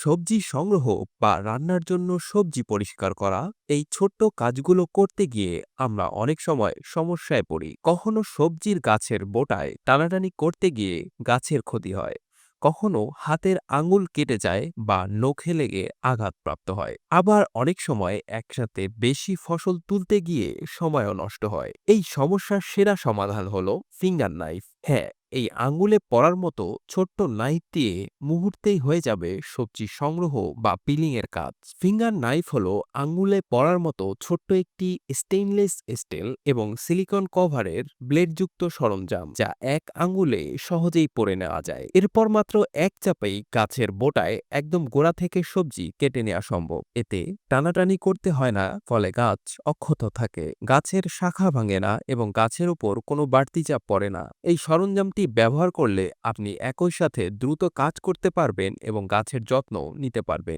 সবজি সংগ্রহ বা রান্নার জন্য সবজি পরিষ্কার করা এই ছোট্ট কাজগুলো করতে গিয়ে আমরা অনেক সময় সমস্যায় পড়ি। কখনো সবজির গাছের বোটায় টানাটানি করতে গিয়ে গাছের ক্ষতি হয়, কখনো হাতের আঙুল কেটে যায় বা নখে লেগে আঘাতপ্রাপ্ত হয়। আবার অনেক সময় একসাথে বেশি ফসল তুলতে গিয়ে সময়ও নষ্ট হয়। এই সমস্যার সেরা সমাধান হলো ফিঙ্গার নাইফ। হ্যাঁ, এই আঙুলে পড়ার মতো ছোট্ট নাইফ দিয়ে মুহূর্তেই হয়ে যাবে সবজি সংগ্রহ বা পিলিং এর কাজ। ফিঙ্গার নাইফ হলো আঙুলে পড়ার মতো ছোট্ট একটি স্টেইনলেস স্টিল এবং সিলিকন কভারের ব্লেডযুক্ত সরঞ্জাম, যা এক আঙুলে সহজেই পড়ে নেওয়া যায়। এরপর মাত্র এক চাপেই গাছের বোটায় একদম গোড়া থেকে সবজি কেটে নেওয়া সম্ভব। এতে টানাটানি করতে হয় না, ফলে গাছ অক্ষত থাকে, গাছের শাখা ভাঙে না এবং গাছের উপর কোনো বাড়তি চাপ পড়ে না। এই সরঞ্জামটি ব্যবহার করলে আপনি একই সাথে দ্রুত কাজ করতে পারবেন এবং গাছের যত্ন নিতে পারবেন।